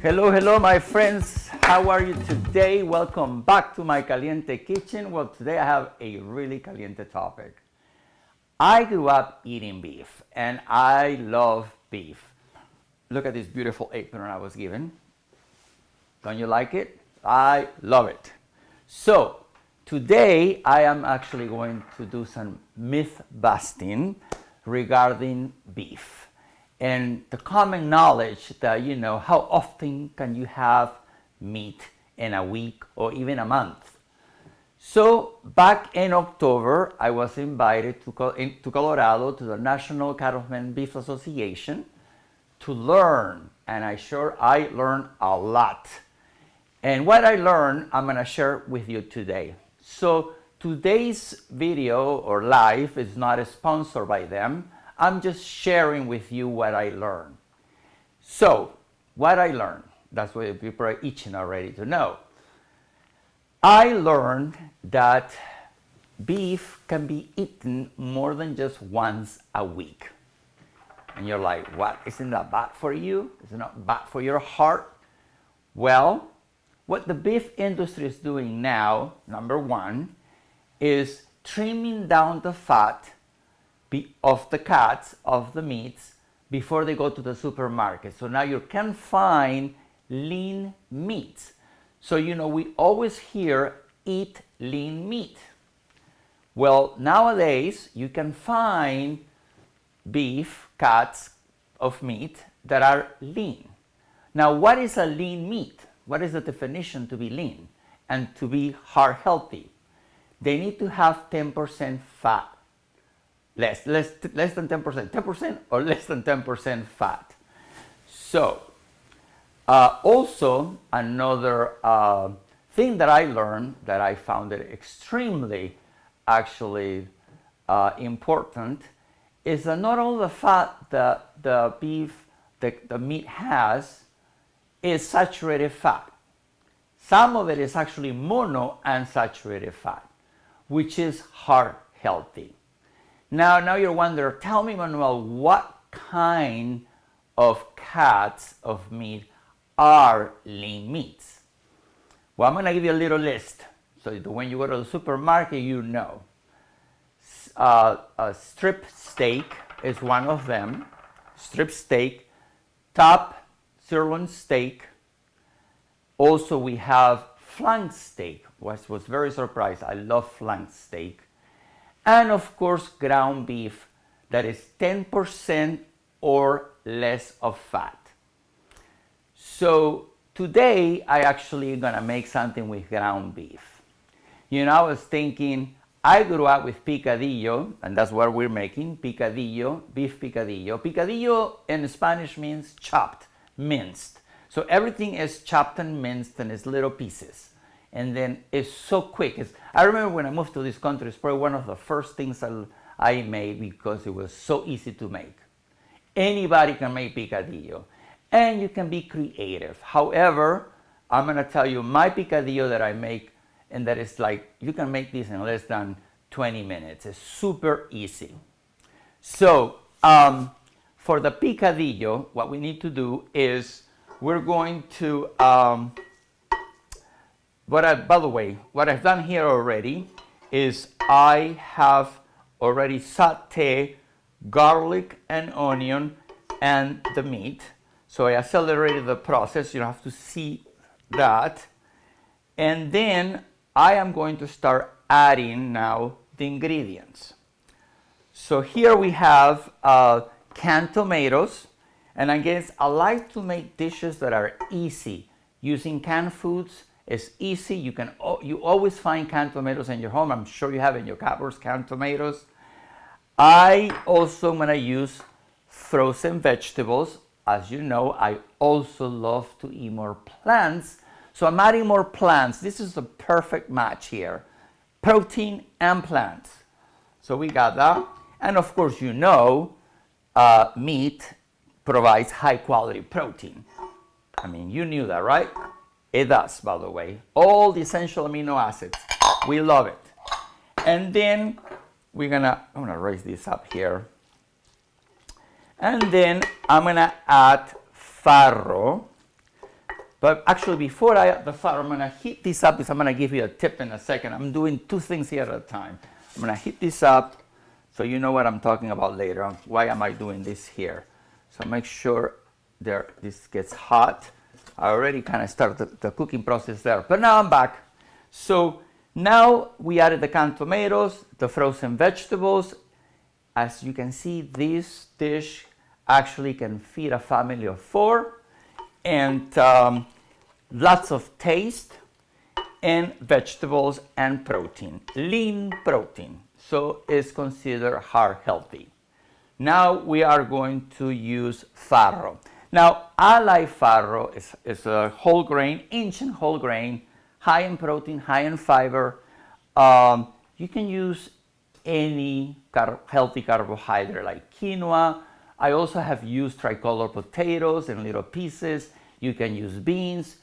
Hello, my friends. How are you today? Welcome back to my Caliente kitchen. Well, today I have a really caliente topic. I grew up eating beef, and I love beef. Look at this beautiful apron I was given. Don't you like it? I love it. So, today I am actually going to do some myth busting regarding beef. And the common knowledge that, how often can you have meat in a week or even a month? So back in October, I was invited to Colorado to the National Cattlemen Beef Association to learn, and I learned a lot. And what I learned, I'm gonna share with you today. So today's video or live is not sponsored by them. I'm just sharing with you what I learned. So, what I learned, that's what people are itching already to know. I learned that beef can be eaten more than just once a week. And you're like, what? Isn't that bad for you? Is it not bad for your heart? Well, what the beef industry is doing now, number one, is trimming down the fat of the cuts of the meats before they go to the supermarket. So now you can find lean meats. So we always hear eat lean meat. Well, nowadays you can find beef cuts of meat that are lean. Now, what is a lean meat? What is the definition to be lean and to be heart healthy? They need to have 10% fat. Less than 10% or less than 10% fat. So, also another thing that I learned that I found it extremely actually important is that not all the fat that the beef, the meat has is saturated fat. Some of it is actually monounsaturated fat, which is heart healthy. Now you're wondering, tell me, Manuel, what kind of cuts of meat are lean meats? Well, I'm going to give you a little list so that when you go to the supermarket, you know. A strip steak is one of them. Strip steak, top sirloin steak. Also, we have flank steak. I was very surprised. I love flank steak. And of course, ground beef that is 10% or less of fat. So today, I actually gonna make something with ground beef. I was thinking, I grew up with picadillo, and that's what we're making, picadillo, beef picadillo. Picadillo in Spanish means chopped, minced. So everything is chopped and minced in its little pieces. And then it's so quick. I remember when I moved to this country, it's probably one of the first things I made because it was so easy to make. Anybody can make picadillo, and you can be creative. However, I'm going to tell you my picadillo that I make, and that is like, you can make this in less than 20 minutes. It's super easy. So, for the picadillo, what we need to do is we're going to... by the way, what I've done here already is I have already sauteed garlic and onion and the meat. So I accelerated the process. You have to see that. And then I am going to start adding now the ingredients. So here we have canned tomatoes. And I guess I like to make dishes that are easy. Using canned foods is easy. You always find canned tomatoes in your home. I'm sure you have in your cupboards canned tomatoes. I also am going to use frozen vegetables. As you know, I also love to eat more plants. So I'm adding more plants. This is the perfect match here. Protein and plants. So we got that. And of course, meat provides high quality protein. I mean, you knew that, right? It does, by the way. All the essential amino acids. We love it. And then I'm gonna raise this up here. And then I'm gonna add farro. But actually, before I add the farro, I'm gonna heat this up because I'm gonna give you a tip in a second. I'm doing two things here at a time. I'm gonna heat this up so you know what I'm talking about later on. Why am I doing this here? So make sure this gets hot. I already kind of started the cooking process there, but now I'm back. So now we added the canned tomatoes, the frozen vegetables. As you can see, this dish actually can feed a family of 4, and lots of taste and vegetables and protein, lean protein. So it's considered heart healthy. Now we are going to use farro. Now I like farro. It's a whole grain, ancient whole grain, high in protein, high in fiber. You can use any healthy carbohydrate like quinoa. I also have used tricolor potatoes in little pieces. You can use beans.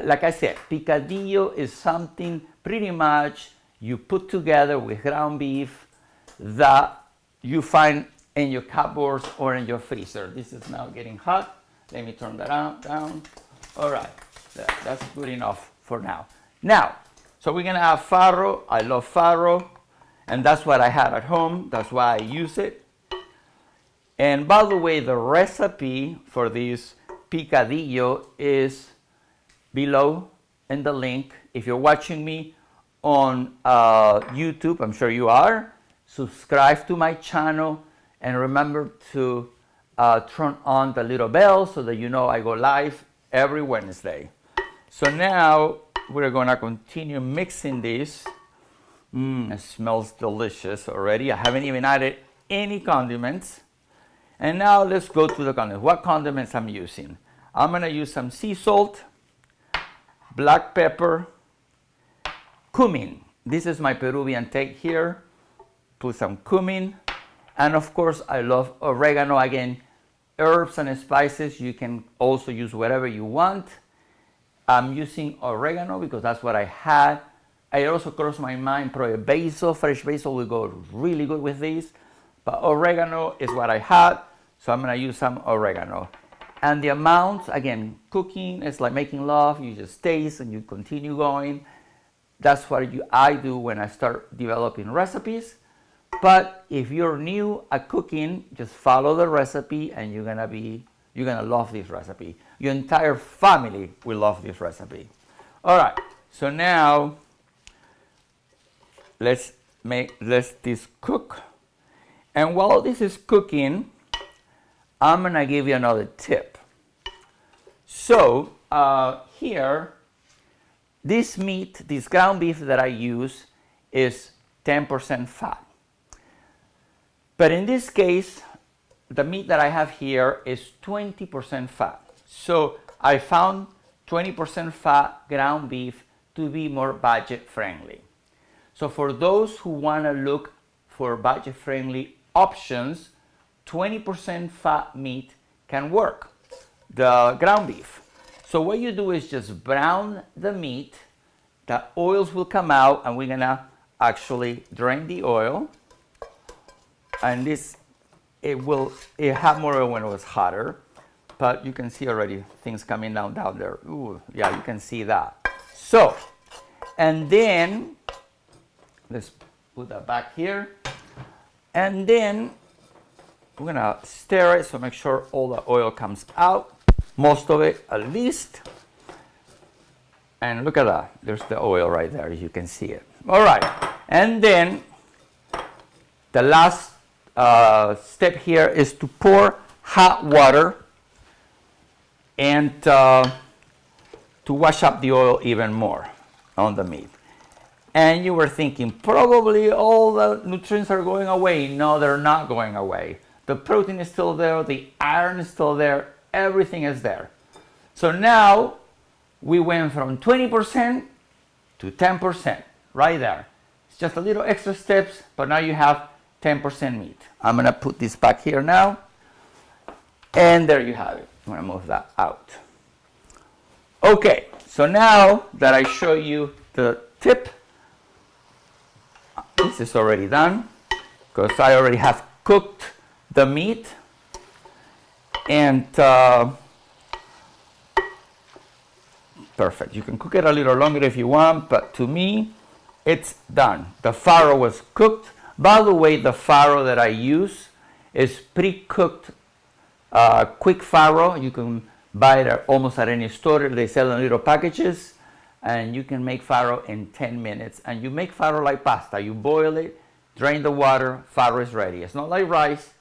Like I said, picadillo is something pretty much you put together with ground beef that you find in your cupboards or in your freezer. This is now getting hot. Let me turn that down. All right, that's good enough for now. Now, so we're gonna have farro. I love farro, and that's what I had at home. That's why I use it. And by the way, the recipe for this picadillo is below in the link. If you're watching me on YouTube, I'm sure you are, subscribe to my channel and remember to turn on the little bell so that you know I go live every Wednesday. So now we're gonna continue mixing this. It smells delicious already. I haven't even added any condiments. And now let's go to the condiments. What condiments I'm using? I'm gonna use some sea salt, black pepper, cumin. This is my Peruvian take here. Put some cumin. And of course, I love oregano. Again, herbs and spices, you can also use whatever you want. I'm using oregano because that's what I had. I also crossed my mind, probably basil, fresh basil will go really good with these. But oregano is what I had, so I'm gonna use some oregano. And the amount, again, cooking is like making love. You just taste and you continue going. That's what I do when I start developing recipes. But if you're new at cooking, just follow the recipe and you're gonna love this recipe. Your entire family will love this recipe. All right, so now let's this cook. And while this is cooking, I'm gonna give you another tip. So here, this meat, this ground beef that I use is 10% fat. But in this case, the meat that I have here is 20% fat. So I found 20% fat ground beef to be more budget friendly. So for those who wanna look for budget friendly options, 20% fat meat can work, the ground beef. So what you do is just brown the meat, the oils will come out, and we're gonna actually drain the oil. And this, it had more oil when it was hotter, but you can see already things coming down there. Ooh, yeah, you can see that. So, and then, let's put that back here. And then we're gonna stir it, so make sure all the oil comes out, most of it at least. And look at that, there's the oil right there, you can see it. All right, and then the last step here is to pour hot water and to wash up the oil even more on the meat. And you were thinking, probably all the nutrients are going away. No, they're not going away. The protein is still there, the iron is still there, everything is there. So now we went from 20% to 10%, right there. It's just a little extra steps, but now you have 10% meat. I'm gonna put this back here now, and there you have it. I'm gonna move that out. Okay, so now that I show you the tip, this is already done, because I already have cooked the meat, and perfect. You can cook it a little longer if you want, but to me, it's done. The farro was cooked. By the way, the farro that I use is pre-cooked quick farro. You can buy it almost at any store. They sell in little packages, and you can make farro in 10 minutes. And you make farro like pasta. You boil it, drain the water, farro is ready. It's not like rice.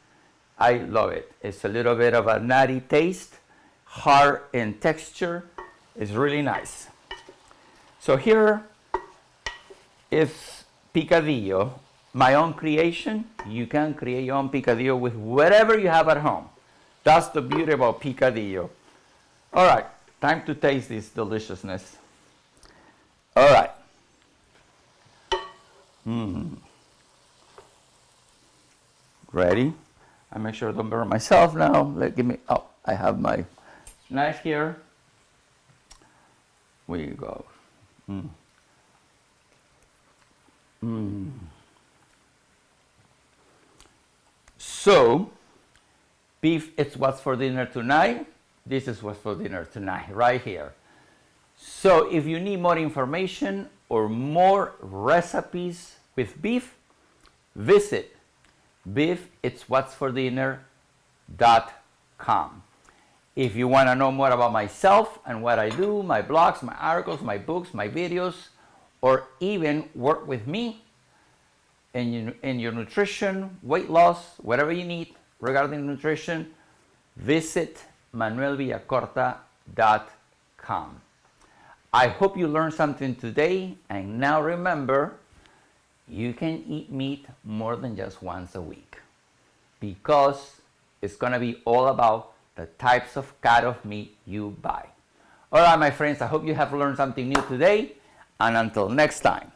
I love it. It's a little bit of a nutty taste, hard in texture. It's really nice. So here is picadillo, my own creation. You can create your own picadillo with whatever you have at home. That's the beauty about picadillo. All right, time to taste this deliciousness. All right. Ready? I make sure I don't burn myself now. I have my knife here. We go. So, beef, it's what's for dinner tonight. This is what's for dinner tonight, right here. So, if you need more information or more recipes with beef, visit beefitswhatsfordinner.com. If you want to know more about myself and what I do, my blogs, my articles, my books, my videos, or even work with me in your nutrition, weight loss, whatever you need regarding nutrition, visit Villacorta.com. I hope you learned something today, and now remember, you can eat meat more than just once a week, because it's going to be all about the types of cut of meat you buy. All right, my friends, I hope you have learned something new today, and until next time.